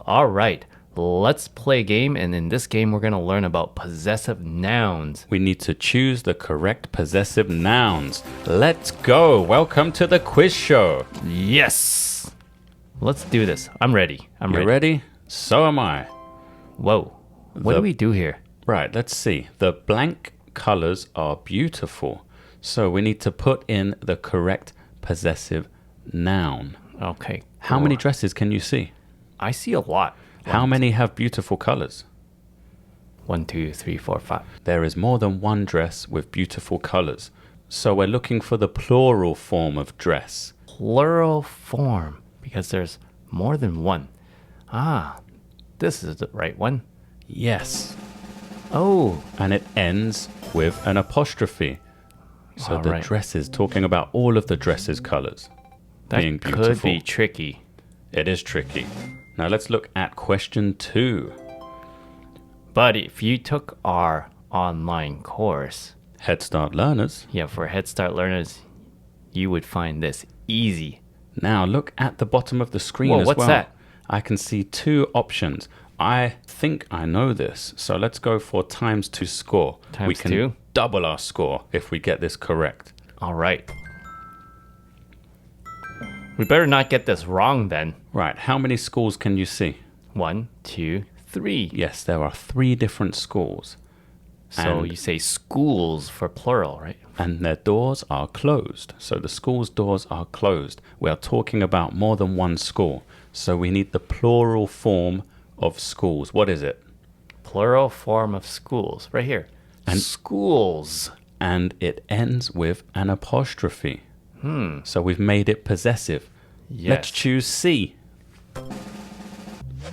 All right, let's play a game. And in this game, we're going to learn about possessive nouns. We need to choose the correct possessive nouns. Let's go. Welcome to the quiz show. Yes. Let's do this. I'm ready. You ready? So am I. Whoa. What do we do here? Right, let's see. The blank colors are beautiful. So we need to put in the correct possessive noun. Okay. How many dresses can you see? I see a lot. How many have beautiful colors? 1, 2, 3, 4, 5. There is more than one dress with beautiful colors. So we're looking for the plural form of dress. Plural form, because there's more than one. Ah, this is the right one. Yes. Oh. And it ends with an apostrophe. So All the right. dresses, talking about all of the dresses' colors being That beautiful. could be tricky. It is tricky. Now let's look at question 2. But if you took our online course, Headstart learners. for Headstart learners, you would find this easy. Now look at the bottom of the screen Whoa, as what's well. that? I can see 2 options. I think I know this. So let's go for times 2 score. We Times can 2? double our score if we get this correct. All right. We better not get this wrong then. Right, how many schools can you see? 1, 2, 3. Yes, there are 3 different schools. So And- you say schools for plural, right? And their doors are closed. So the school's doors are closed. We are talking about more than one school. So we need the plural form of schools. What is it? Plural form of schools, right here. And- schools. And it ends with an apostrophe. So we've made it possessive. Yes. Let's choose C.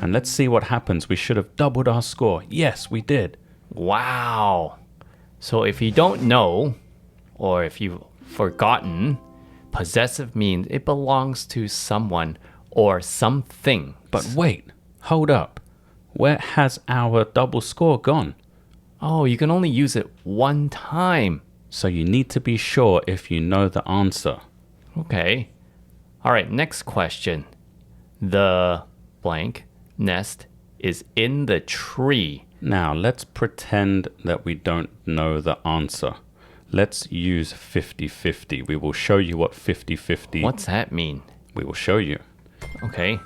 And let's see what happens. We should have doubled our score. Yes, we did. Wow. So if you don't know, or if you've forgotten, possessive means it belongs to someone or something. But wait, hold up. Where has our double score gone? Oh, you can only use it one time. So you need to be sure if you know the answer. Okay. All right, next question. The blank nest is in the tree. Now, let's pretend that we don't know the answer. Let's use 50-50. We will show you what 50-50... What's that mean? We will show you. Okay.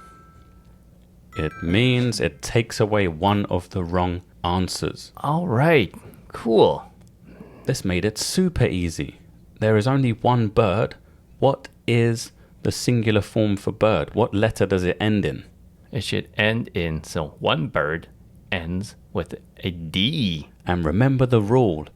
It means it takes away one of the wrong answers. All right. Cool. This made it super easy. There is only one bird. What is the singular form for bird? What letter does it end in? It should end in, so one bird ends with a D. And remember the rule.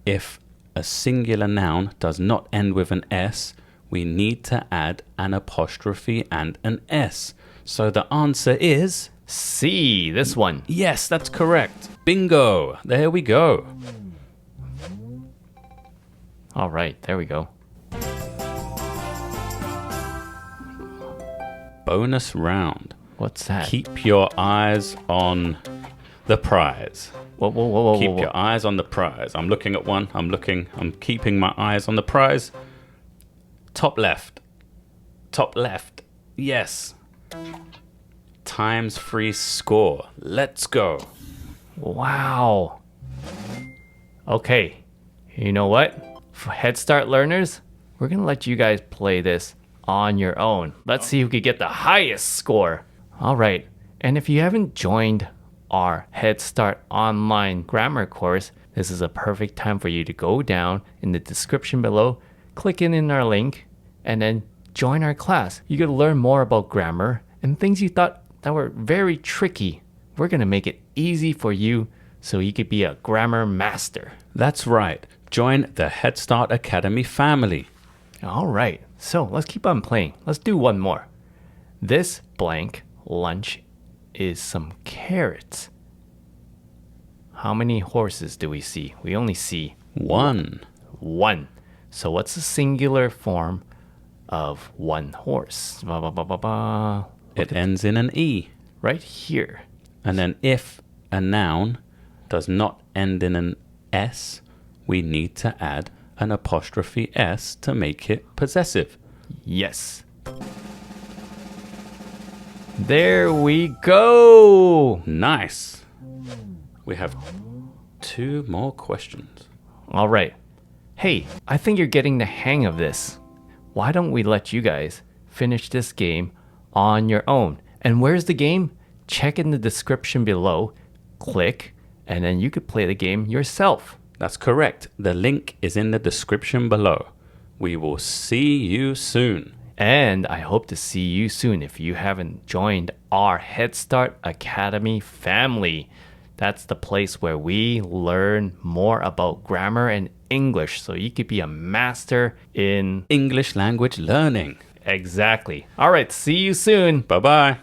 If a singular noun does not end with an S, we need to add an apostrophe and an S. So the answer is... C, this one. Yes, that's correct. Bingo. There we go. All right, there we go. Bonus round. What's that? Keep your eyes on the prize. Whoa. Keep your eyes on the prize. I'm looking at one. I'm keeping my eyes on the prize. Top left. Top left. Yes. Times 3 score. Let's go. Wow. Okay, you know what? For Headstart learners, we're going to let you guys play this on your own. Let's see who can get the highest score. All right, and if you haven't joined our Headstart online grammar course, this is a perfect time for you to go down in the description below, click in our link, and then join our class. You could learn more about grammar and things you thought that were very tricky. We're going to make it easy for you so you could be a grammar master. That's right. Join the Headstart Academy family. All right, so let's keep on playing. Let's do one more. This blank lunch is some carrots. How many horses do we see? We only see 1. one. So what's the singular form of one horse? It ends in an E. Right here. And then if a noun does not end in an S, we need to add an apostrophe S to make it possessive. Yes. There we go. Nice. We have 2 more questions. All right. Hey, I think you're getting the hang of this. Why don't we let you guys finish this game on your own? And where's the game? Check in the description below, click, and then you could play the game yourself. That's correct. The link is in the description below. We will see you soon. And I hope to see you soon if you haven't joined our Headstart Academy family. That's the place where we learn more about grammar and English so you could be a master in English language learning. Exactly. All right, see you soon. Bye-bye.